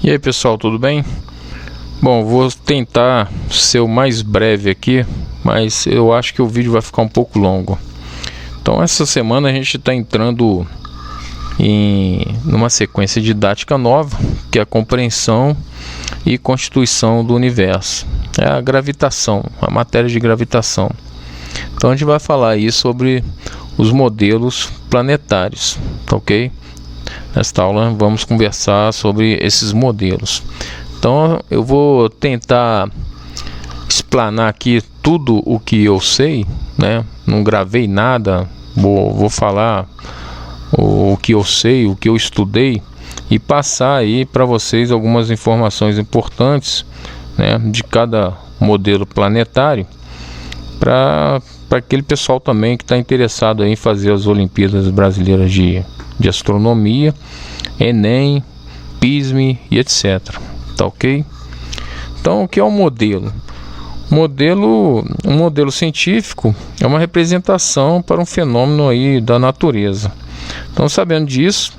E aí pessoal, tudo bem? Bom, vou tentar ser o mais breve aqui, mas eu acho que o vídeo vai ficar um pouco longo. Então essa semana a gente está entrando numa sequência didática nova, que é a compreensão e constituição do universo. É a gravitação, a matéria de gravitação. Então a gente vai falar aí sobre os modelos planetários, tá ok? Nesta aula vamos conversar sobre esses modelos. Então eu vou tentar explanar aqui tudo o que eu sei, né? Não gravei nada, vou falar o que eu sei, o que eu estudei e passar aí para vocês algumas informações importantes, né, de cada modelo planetário, para aquele pessoal também que está interessado em fazer as Olimpíadas Brasileiras de Astronomia, Enem, PISME e etc. Tá ok? Então, o que é um modelo? Um modelo científico é uma representação para um fenômeno aí da natureza. Então, sabendo disso,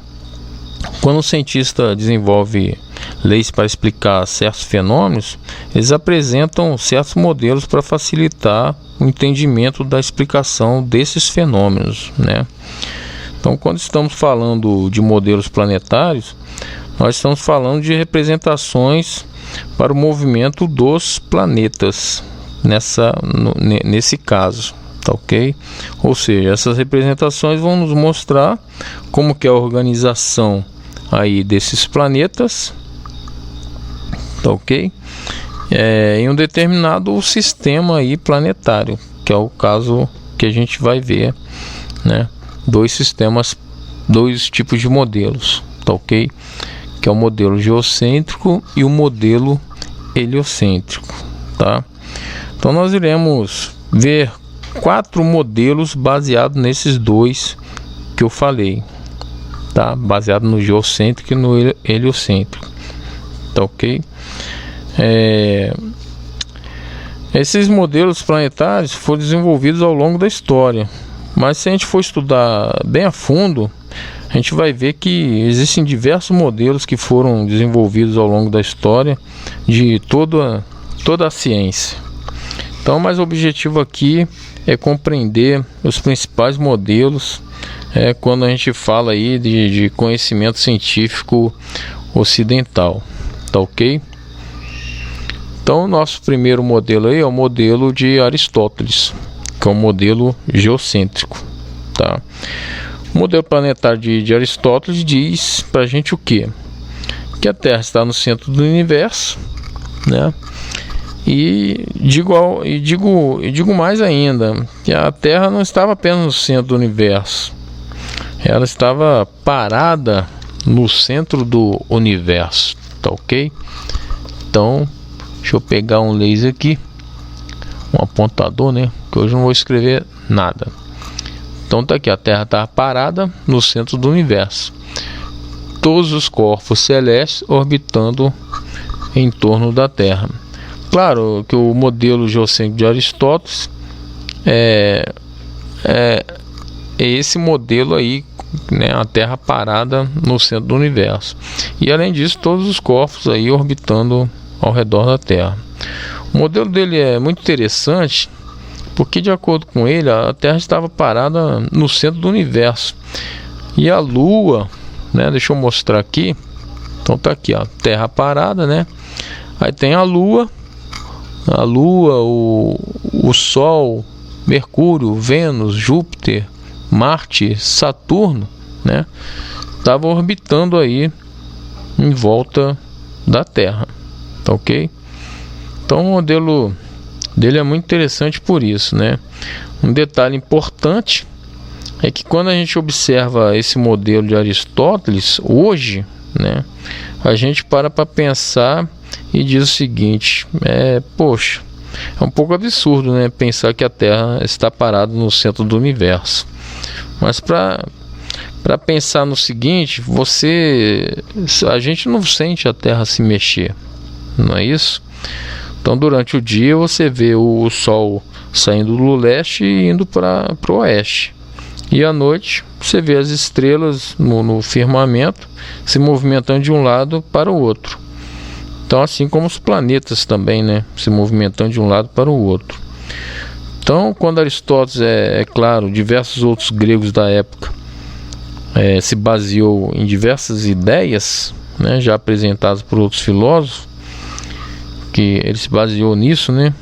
quando um cientista desenvolve leis para explicar certos fenômenos, eles apresentam certos modelos para facilitar o entendimento da explicação desses fenômenos, né? Então, quando estamos falando de modelos planetários, nós estamos falando de representações para o movimento dos planetas, nesse caso, tá ok? Ou seja, essas representações vão nos mostrar como que é a organização aí desses planetas, tá ok? Em um determinado sistema aí planetário, que é o caso que a gente vai ver, né? Dois tipos de modelos, tá ok? Que é o modelo geocêntrico e o modelo heliocêntrico, tá? Então nós iremos ver 4 modelos baseados nesses dois que eu falei, tá? Baseado no geocêntrico e no heliocêntrico, tá ok? Esses modelos planetários foram desenvolvidos ao longo da história, mas se a gente for estudar bem a fundo, a gente vai ver que existem diversos modelos que foram desenvolvidos ao longo da história de toda a ciência. Então, mas o objetivo aqui é compreender os principais modelos quando a gente fala aí de conhecimento científico ocidental, tá ok? Então, o nosso primeiro modelo aí é o modelo de Aristóteles, que é o modelo geocêntrico, tá? O modelo planetário de Aristóteles diz pra gente o quê? Que a Terra está no centro do universo, né? E digo mais ainda, que a Terra não estava apenas no centro do universo, ela estava parada no centro do universo, tá ok? Então, deixa eu pegar um laser aqui, um apontador, né? Que hoje eu não vou escrever nada. Então tá aqui, a Terra está parada no centro do universo. Todos os corpos celestes orbitando em torno da Terra. Claro que o modelo geocêntrico de Aristóteles é esse modelo aí, né? A Terra parada no centro do universo. E além disso, todos os corpos aí orbitando ao redor da Terra. O modelo dele é muito interessante, porque de acordo com ele, a Terra estava parada no centro do universo. E a Lua, né? Deixa eu mostrar aqui. Então tá aqui, ó, Terra parada, né? Aí tem a Lua, o Sol, Mercúrio, Vênus, Júpiter, Marte, Saturno, né? Estava orbitando aí em volta da Terra, tá ok? Então o modelo dele é muito interessante por isso, né? Um detalhe importante é que quando a gente observa esse modelo de Aristóteles hoje, né, a gente para pensar e diz o seguinte: poxa, é um pouco absurdo, né, pensar que a Terra está parada no centro do universo. Mas para pensar no seguinte, a gente não sente a Terra se mexer, não é isso? Então durante o dia você vê o Sol saindo do leste e indo para o oeste. E à noite você vê as estrelas no firmamento se movimentando de um lado para o outro. Então, assim como os planetas também, né, se movimentando de um lado para o outro. Então, quando Aristóteles, é claro, diversos outros gregos da época se baseou em diversas ideias, né, já apresentadas por outros filósofos, que ele se baseou nisso, né?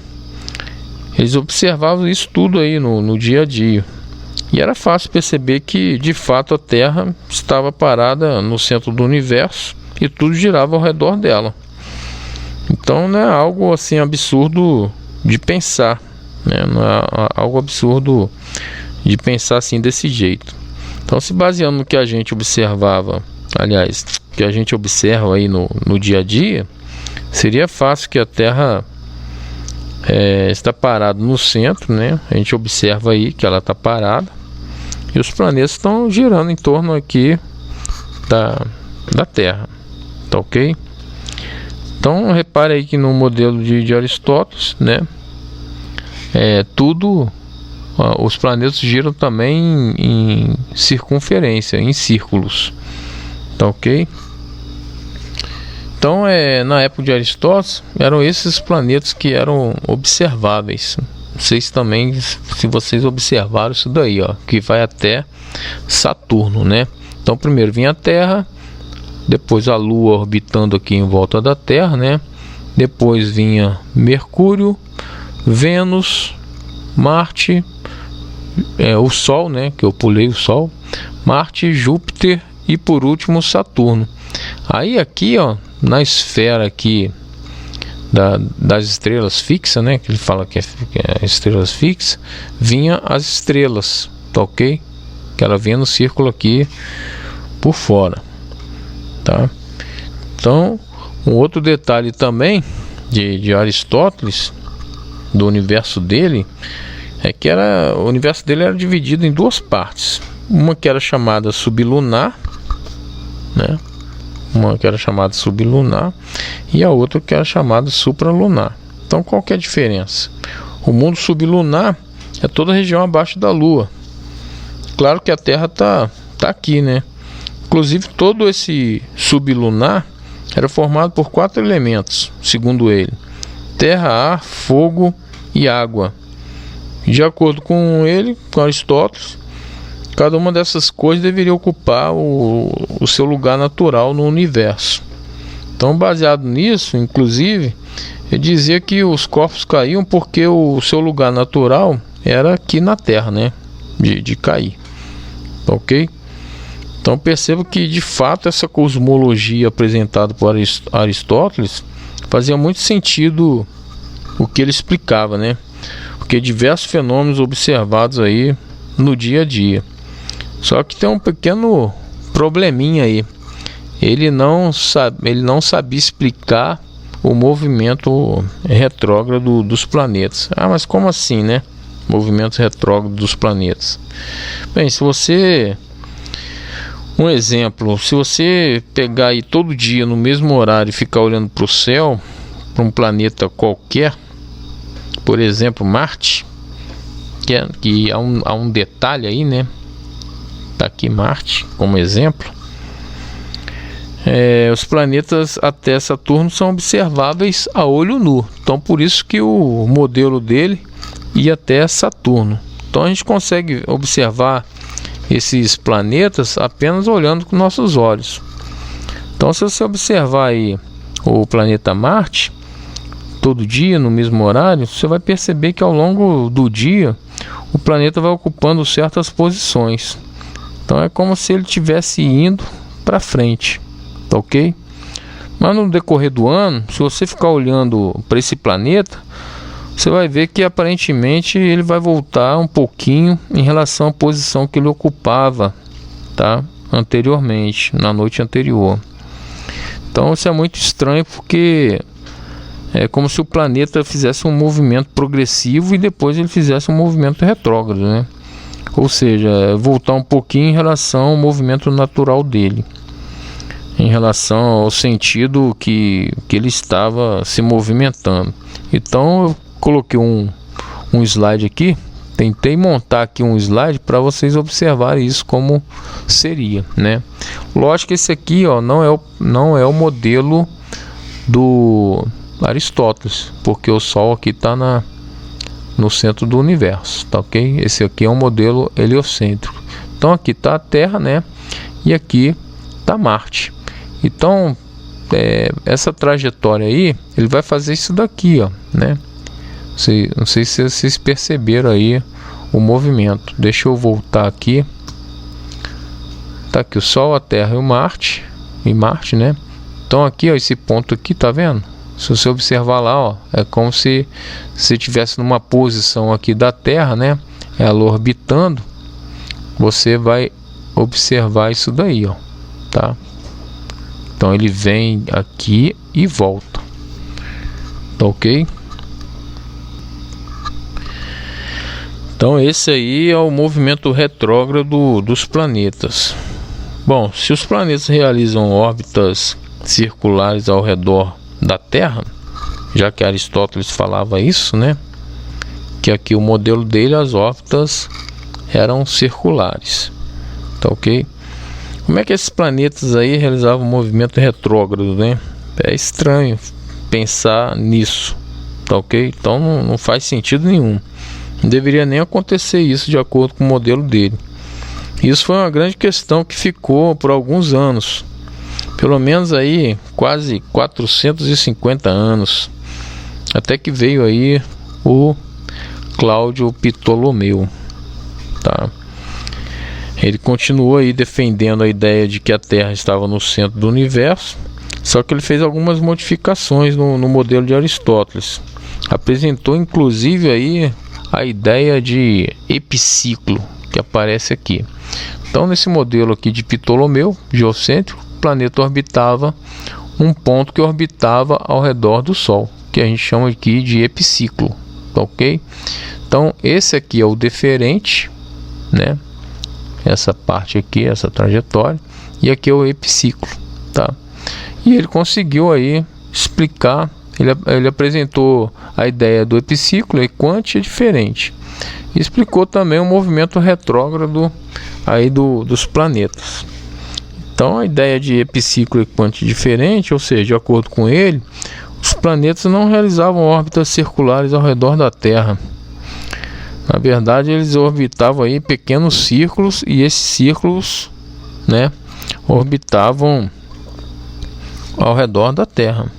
Eles observavam isso tudo aí no dia a dia. E era fácil perceber que, de fato, a Terra estava parada no centro do universo e tudo girava ao redor dela. Então, não é algo assim absurdo de pensar, né? Não é algo absurdo de pensar assim desse jeito. Então, se baseando no que a gente observava, aliás, que a gente observa aí no dia a dia, seria fácil que a Terra está parada no centro, né? A gente observa aí que ela está parada e os planetas estão girando em torno aqui da Terra, tá ok? Então repare aí que no modelo de Aristóteles, né? Os planetas giram também em circunferência, em círculos, tá ok? Então, na época de Aristóteles, eram esses planetas que eram observáveis. Vocês também, se vocês observaram isso daí, ó, que vai até Saturno, né? Então, primeiro vinha a Terra, depois a Lua orbitando aqui em volta da Terra, né? Depois vinha Mercúrio, Vênus, Marte, o Sol, né? Que eu pulei o Sol, Marte, Júpiter e por último Saturno. Aí aqui, ó, na esfera aqui das estrelas fixas, né, que ele fala que é estrelas fixas, vinha as estrelas, tá ok? Que ela vinha no círculo aqui por fora, tá? Então, um outro detalhe também de Aristóteles, do universo dele, é que o universo dele era dividido em duas partes. Uma que era chamada sublunar, né? Uma que era chamada sublunar e a outra que era chamada supralunar. Então, qual que é a diferença? O mundo sublunar é toda a região abaixo da Lua. Claro que a Terra tá aqui, né? Inclusive, todo esse sublunar era formado por 4 elementos, segundo ele: terra, ar, fogo e água. De acordo com ele, com Aristóteles, cada uma dessas coisas deveria ocupar o seu lugar natural no universo. Então, baseado nisso, inclusive, ele dizia que os corpos caíam porque o seu lugar natural era aqui na Terra, né? De cair. Ok? Então, perceba que, de fato, essa cosmologia apresentada por Aristóteles fazia muito sentido o que ele explicava, né? Porque diversos fenômenos observados aí no dia a dia. Só que tem um pequeno probleminha aí. Ele não sabia explicar o movimento retrógrado dos planetas. Ah, mas como assim, né? Movimento retrógrado dos planetas. Bem, um exemplo, se você pegar aí todo dia no mesmo horário e ficar olhando para o céu, para um planeta qualquer, por exemplo, Marte, que há um detalhe aí, né? Tá aqui Marte como exemplo. Os planetas até Saturno são observáveis a olho nu. Então, por isso que o modelo dele ia até Saturno. Então, a gente consegue observar esses planetas apenas olhando com nossos olhos. Então, se você observar aí o planeta Marte todo dia no mesmo horário, você vai perceber que ao longo do dia o planeta vai ocupando certas posições. Então é como se ele estivesse indo para frente, tá ok? Mas no decorrer do ano, se você ficar olhando para esse planeta, você vai ver que aparentemente ele vai voltar um pouquinho em relação à posição que ele ocupava, tá? Anteriormente, na noite anterior. Então isso é muito estranho, porque é como se o planeta fizesse um movimento progressivo e depois ele fizesse um movimento retrógrado, né? Ou seja, voltar um pouquinho em relação ao movimento natural dele, em relação ao sentido que ele estava se movimentando. Então eu coloquei um slide aqui, tentei montar aqui um slide para vocês observarem isso como seria, né? Lógico que esse aqui, ó, não é o modelo do Aristóteles, porque o Sol aqui está no centro do universo, tá ok? Esse aqui é um modelo heliocêntrico. Então aqui está a Terra, né? E aqui está Marte. Então essa trajetória aí, ele vai fazer isso daqui, ó, né? Não sei se vocês perceberam aí o movimento. Deixa eu voltar aqui. Tá aqui o Sol, a Terra e Marte, né? Então aqui, ó, esse ponto aqui, tá vendo? Se você observar lá, ó, é como se você estivesse numa posição aqui da Terra, né? Ela orbitando. Você vai observar isso daí, ó, tá? Então ele vem aqui e volta, tá ok? Então esse aí é o movimento retrógrado dos planetas. Bom, se os planetas realizam órbitas circulares ao redor da Terra, já que Aristóteles falava isso, né? Que aqui o modelo dele, as órbitas eram circulares, tá ok? Como é que esses planetas aí realizavam um movimento retrógrado, né? É estranho pensar nisso, tá ok? Então não faz sentido nenhum. Não deveria nem acontecer isso de acordo com o modelo dele. Isso foi uma grande questão que ficou por alguns anos, pelo menos aí quase 450 anos, até que veio aí o Cláudio Ptolomeu, tá? Ele continuou aí defendendo a ideia de que a Terra estava no centro do universo, só que ele fez algumas modificações no modelo de Aristóteles. Apresentou inclusive aí a ideia de epiciclo, que aparece aqui. Então nesse modelo aqui de Ptolomeu, geocêntrico, o planeta orbitava um ponto que orbitava ao redor do Sol, que a gente chama aqui de epiciclo, tá ok? Então esse aqui é o deferente, né? Essa parte aqui, essa trajetória, e aqui é o epiciclo, tá? E ele conseguiu aí explicar, ele apresentou a ideia do epiciclo equante e diferente, e explicou também o movimento retrógrado aí dos planetas. Então a ideia de epiciclo equante e diferente, ou seja, de acordo com ele, os planetas não realizavam órbitas circulares ao redor da Terra. Na verdade, eles orbitavam aí pequenos círculos, e esses círculos, né, orbitavam ao redor da Terra.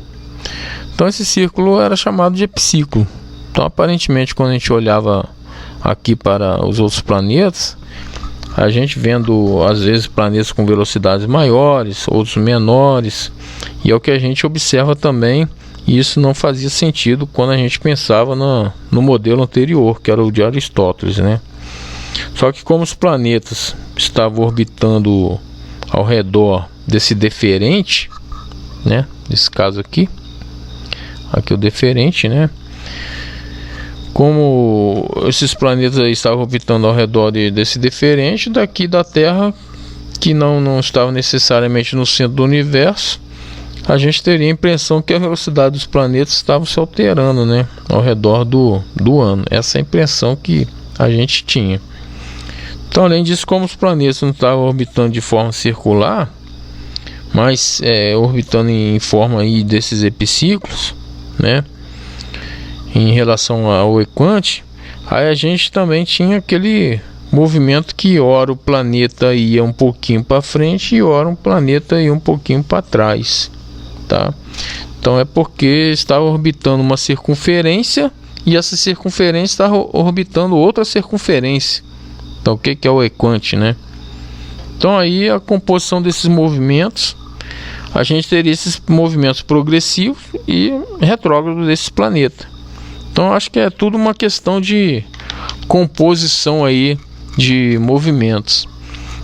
Então esse círculo era chamado de epiciclo. Então aparentemente, quando a gente olhava aqui para os outros planetas, a gente vendo às vezes planetas com velocidades maiores, outros menores, e é o que a gente observa também. E isso não fazia sentido quando a gente pensava no modelo anterior, que era o de Aristóteles, né? Só que como os planetas estavam orbitando ao redor desse deferente, né? Nesse caso aqui o deferente, né? Como esses planetas aí estavam orbitando ao redor desse deferente, daqui da Terra, que não estava necessariamente no centro do universo, a gente teria a impressão que a velocidade dos planetas estava se alterando, né, ao redor do ano. Essa é a impressão que a gente tinha. Então, além disso, como os planetas não estavam orbitando de forma circular, mas orbitando em forma aí desses epiciclos, né, em relação ao equante, aí a gente também tinha aquele movimento que ora o planeta ia um pouquinho para frente e ora o planeta ia um pouquinho para trás. Tá? Então é porque estava orbitando uma circunferência, e essa circunferência estava orbitando outra circunferência. Então o que é o equante, né? Então aí a composição desses movimentos, a gente teria esses movimentos progressivos e retrógrados desses planetas. Então acho que é tudo uma questão de composição aí de movimentos.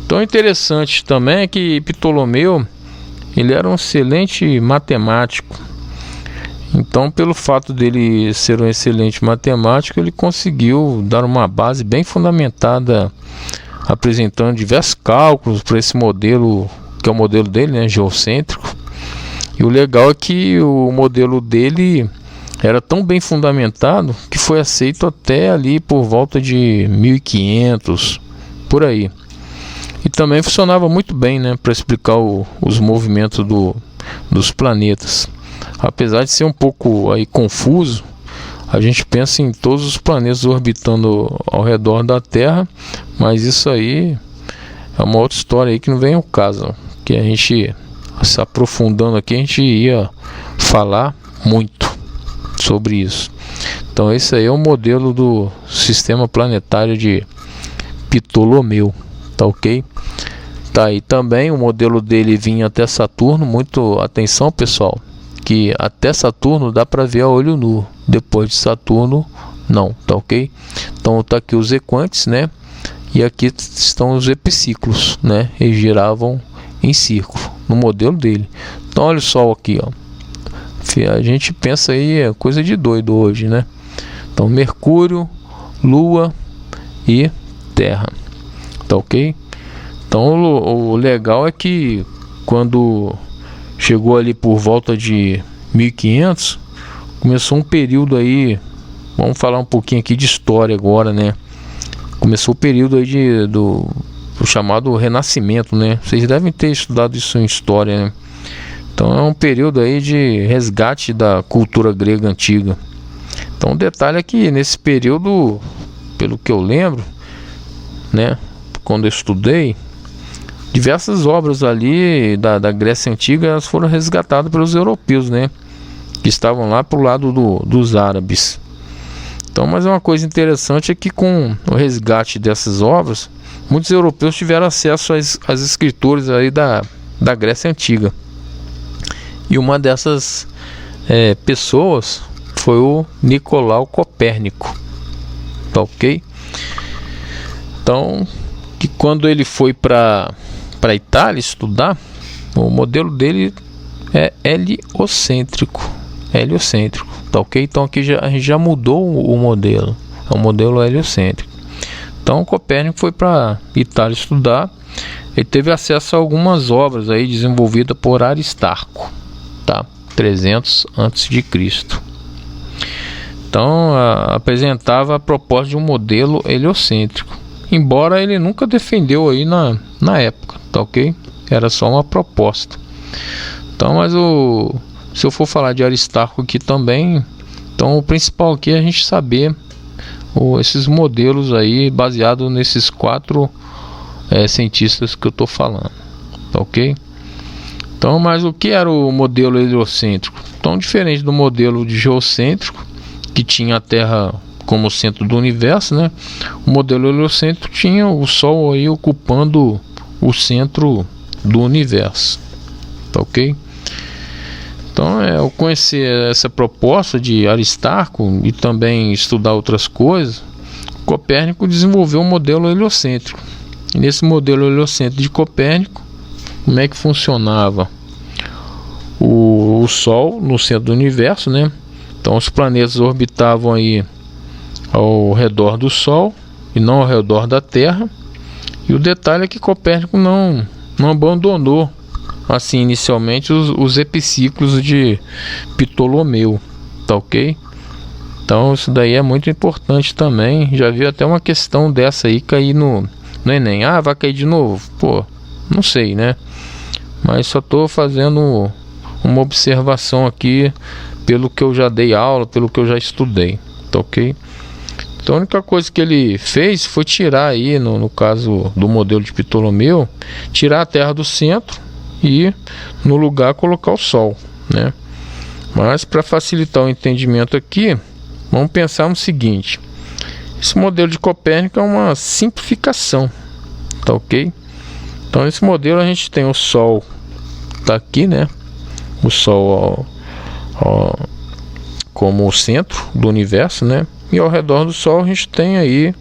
Então interessante também é que Ptolomeu, ele era um excelente matemático. Então, pelo fato dele ser um excelente matemático, ele conseguiu dar uma base bem fundamentada, apresentando diversos cálculos para esse modelo, que é o modelo dele, né, geocêntrico. E o legal é que o modelo dele era tão bem fundamentado que foi aceito até ali por volta de 1500, por aí. E também funcionava muito bem, né, para explicar os movimentos dos planetas. apesar de ser um pouco aí confuso, a gente pensa em todos os planetas orbitando ao redor da Terra, mas isso aí é uma outra história aí que não vem ao caso, que a gente, se aprofundando aqui, a gente ia falar muito sobre isso. Então esse aí é o modelo do sistema planetário de Ptolomeu, tá ok? Tá aí também o modelo dele vinha até Saturno. Muito atenção, pessoal, que até Saturno dá para ver a olho nu, depois de Saturno não, tá ok? Então tá aqui os equantes, né? E aqui estão os epiciclos, né? Eles giravam em círculo no modelo dele. Então olha o Sol aqui, ó. A gente pensa aí, é coisa de doido hoje, né? Então Mercúrio, Lua e Terra, tá ok? Então o legal é que quando chegou ali por volta de 1500, começou um período aí, vamos falar um pouquinho aqui de história agora, né? Começou o período aí do chamado Renascimento, né? Vocês devem ter estudado isso em história, né? Então é um período aí de resgate da cultura grega antiga. Então o detalhe é que nesse período, pelo que eu lembro, né, quando eu estudei, diversas obras ali da Grécia Antiga, elas foram resgatadas pelos europeus, né, que estavam lá pro lado dos árabes. Então, mas uma coisa interessante é que com o resgate dessas obras, muitos europeus tiveram acesso às escrituras aí da Grécia Antiga. E uma dessas pessoas foi o Nicolau Copérnico, tá ok? Então, que quando ele foi para Itália estudar, o modelo dele é heliocêntrico, tá ok? Então aqui a gente já mudou o modelo, é o modelo heliocêntrico. Então Copérnico foi para Itália estudar, ele teve acesso a algumas obras aí desenvolvidas por Aristarco, tá? 300 a.C. Então apresentava a proposta de um modelo heliocêntrico, embora ele nunca defendeu aí na época, tá ok? Era só uma proposta. Então, mas se eu for falar de Aristarco aqui também, então o principal aqui é a gente saber esses modelos aí baseados nesses quatro cientistas que eu tô falando, tá ok? Então, mas o que era o modelo heliocêntrico? Então, diferente do modelo de geocêntrico, que tinha a Terra como centro do universo, né? O modelo heliocêntrico tinha o Sol aí ocupando o centro do universo, tá ok? Então, eu conhecer essa proposta de Aristarco e também estudar outras coisas, Copérnico desenvolveu um modelo heliocêntrico. E nesse modelo heliocêntrico de Copérnico, como é que funcionava? O Sol no centro do universo, né? Então os planetas orbitavam aí ao redor do Sol e não ao redor da Terra. E o detalhe é que Copérnico não abandonou assim inicialmente os epiciclos de Ptolomeu, tá ok? Então isso daí é muito importante também. Já vi até uma questão dessa aí cair no Enem. Ah, vai cair de novo? Pô, não sei, né? Mas só tô fazendo uma observação aqui pelo que eu já dei aula, pelo que eu já estudei, tá ok? Então a única coisa que ele fez foi tirar aí, no caso do modelo de Ptolomeu, tirar a Terra do centro e no lugar colocar o Sol, né? Mas para facilitar o entendimento aqui, vamos pensar no seguinte: esse modelo de Copérnico é uma simplificação, tá ok? Então nesse modelo a gente tem o Sol, tá aqui, né? O Sol como o centro do universo, né? E ao redor do Sol a gente tem aí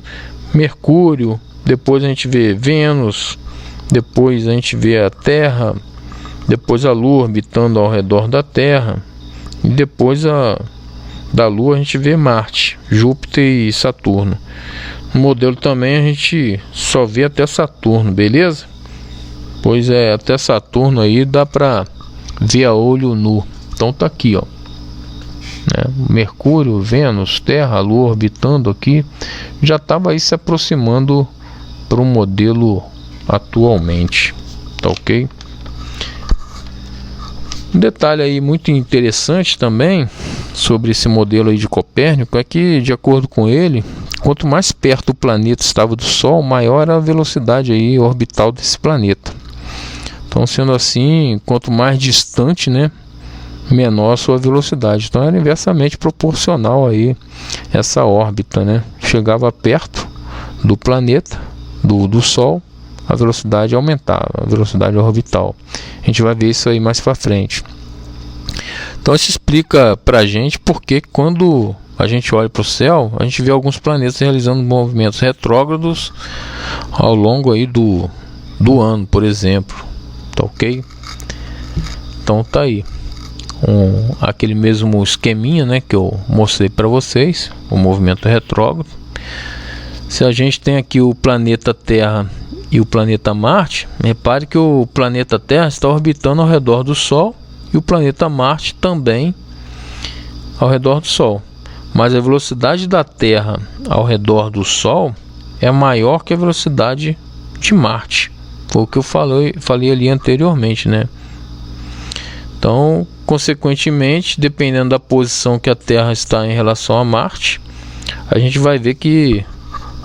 Mercúrio, depois a gente vê Vênus, depois a gente vê a Terra, depois a Lua orbitando ao redor da Terra, e depois da Lua a gente vê Marte, Júpiter e Saturno. No modelo também a gente só vê até Saturno, beleza? Pois é, até Saturno aí dá pra ver a olho nu. Então tá aqui, ó, né? Mercúrio, Vênus, Terra, Lua orbitando aqui, já estava aí se aproximando para o modelo atualmente, tá ok? Um detalhe aí muito interessante também sobre esse modelo aí de Copérnico é que, de acordo com ele, quanto mais perto o planeta estava do Sol, maior era a velocidade aí orbital desse planeta. Então, sendo assim, quanto mais distante, né, menor a sua velocidade. Então, era inversamente proporcional aí essa órbita, né? Chegava perto do planeta, do Sol, a velocidade aumentava, a velocidade orbital. A gente vai ver isso aí mais para frente. Então isso explica para a gente porque quando a gente olha para o céu, a gente vê alguns planetas realizando movimentos retrógrados ao longo aí do ano, por exemplo. Tá ok? Então tá aí. Aquele mesmo esqueminha, né, que eu mostrei para vocês, o movimento retrógrado. Se a gente tem aqui o planeta Terra e o planeta Marte, repare que o planeta Terra está orbitando ao redor do Sol e o planeta Marte também ao redor do Sol. Mas a velocidade da Terra ao redor do Sol é maior que a velocidade de Marte. Foi o que eu falei ali anteriormente, né? Então, consequentemente, dependendo da posição que a Terra está em relação a Marte, a gente vai ver que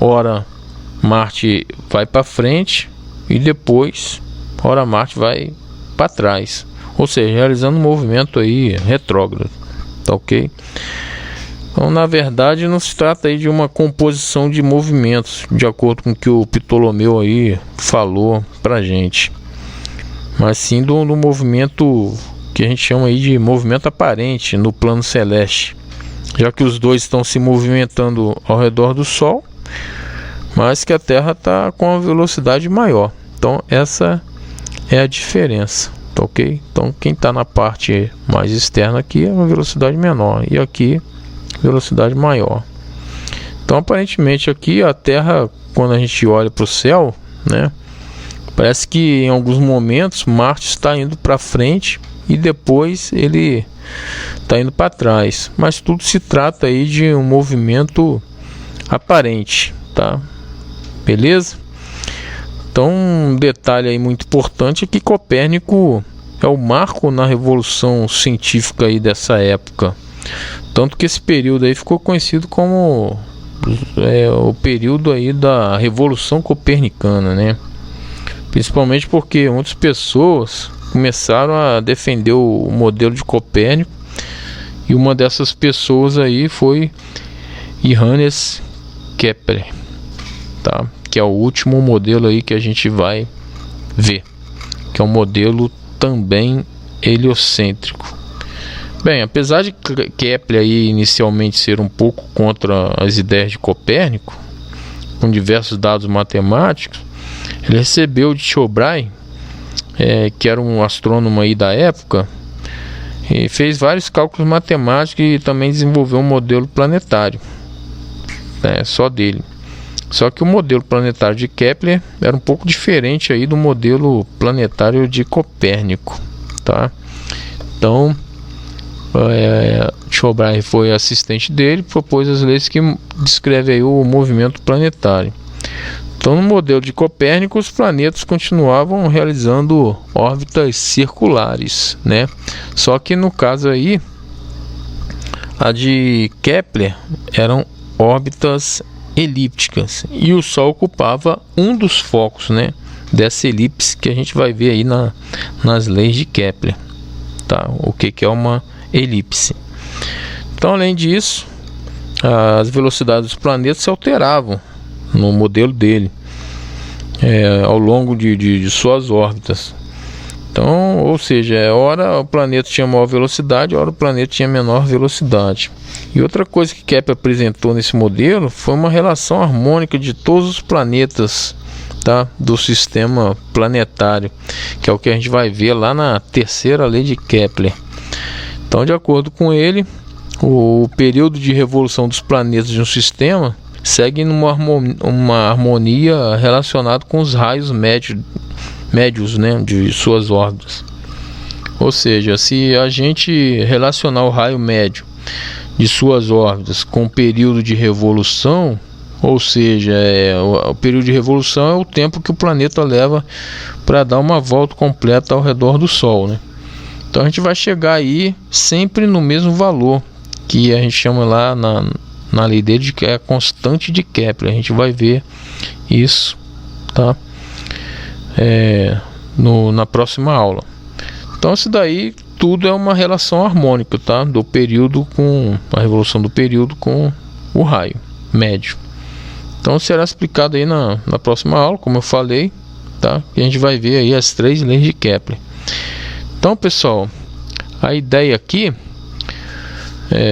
ora Marte vai para frente e depois ora Marte vai para trás, ou seja, realizando um movimento aí retrógrado, tá ok? Então, na verdade, não se trata aí de uma composição de movimentos, de acordo com o que o Ptolomeu aí falou pra gente, mas sim do movimento que a gente chama aí de movimento aparente no plano celeste, já que os dois estão se movimentando ao redor do Sol, mas que a Terra está com uma velocidade maior. Então essa é a diferença, tá ok? Então quem está na parte mais externa aqui é uma velocidade menor e aqui velocidade maior. Então aparentemente aqui a Terra, quando a gente olha para o céu, né, parece que em alguns momentos Marte está indo para frente e depois ele está indo para trás, mas tudo se trata aí de um movimento aparente, tá? Beleza? Então um detalhe aí muito importante é que Copérnico é o marco na revolução científica aí dessa época, tanto que esse período aí ficou conhecido como o período aí da Revolução Copernicana, né? Principalmente porque muitas pessoas começaram a defender o modelo de Copérnico e uma dessas pessoas aí foi Johannes Kepler, tá? Que é o último modelo aí que a gente vai ver, que é um modelo também heliocêntrico. Bem, apesar de Kepler aí inicialmente ser um pouco contra as ideias de Copérnico, com diversos dados matemáticos, ele recebeu de Tycho Brahe, que era um astrônomo aí da época, e fez vários cálculos matemáticos e também desenvolveu um modelo planetário, só dele. Só que o modelo planetário de Kepler era um pouco diferente aí do modelo planetário de Copérnico, tá? Então, Tycho Brahe foi assistente dele, propôs as leis que descrevem aí o movimento planetário. Então, no modelo de Copérnico, os planetas continuavam realizando órbitas circulares, né? Só que no caso aí, a de Kepler eram órbitas elípticas e o Sol ocupava um dos focos, né, dessa elipse que a gente vai ver aí nas leis de Kepler, tá? O que é uma elipse? Então, além disso, as velocidades dos planetas se alteravam no modelo dele ao longo de suas órbitas. Então, ou seja, ora o planeta tinha maior velocidade, ora o planeta tinha menor velocidade. E outra coisa que Kepler apresentou nesse modelo foi uma relação harmônica de todos os planetas, tá, do sistema planetário, que é o que a gente vai ver lá na terceira lei de Kepler. Então, de acordo com ele, o período de revolução dos planetas de um sistema segue uma harmonia relacionada com os raios médios, né, de suas órbitas. Ou seja, se a gente relacionar o raio médio de suas órbitas com o período de revolução, ou seja, o período de revolução é o tempo que o planeta leva para dar uma volta completa ao redor do Sol, né? Então a gente vai chegar aí sempre no mesmo valor, que a gente chama lá na lei dele de que é a constante de Kepler. A gente vai ver isso, tá? Na próxima aula. Então isso daí tudo é uma relação harmônica, tá? Do período com a revolução do período com o raio médio. Então será explicado aí na próxima aula, como eu falei, tá? E a gente vai ver aí as 3 leis de Kepler. Então, pessoal, a ideia aqui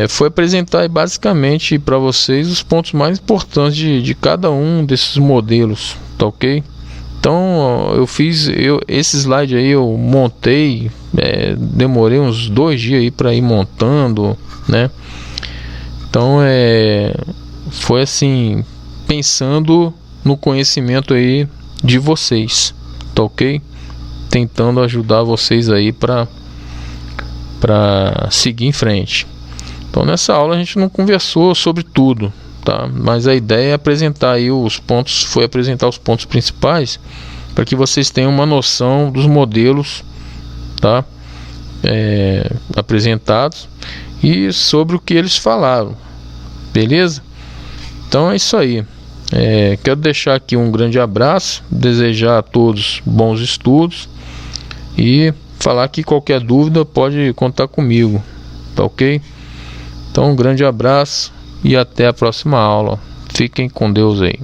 foi apresentar basicamente para vocês os pontos mais importantes de cada um desses modelos, tá ok? Então esse slide aí eu montei, demorei uns 2 dias aí para ir montando, né? Então foi assim, pensando no conhecimento aí de vocês, tá ok? Tentando ajudar vocês aí para seguir em frente. Então nessa aula a gente não conversou sobre tudo, tá? Mas a ideia é apresentar aí os pontos, foi apresentar os pontos principais para que vocês tenham uma noção dos modelos, tá? Apresentados e sobre o que eles falaram, beleza? Então é isso aí. Quero deixar aqui um grande abraço, desejar a todos bons estudos e falar que qualquer dúvida pode contar comigo, tá ok? Então um grande abraço e até a próxima aula. Fiquem com Deus aí.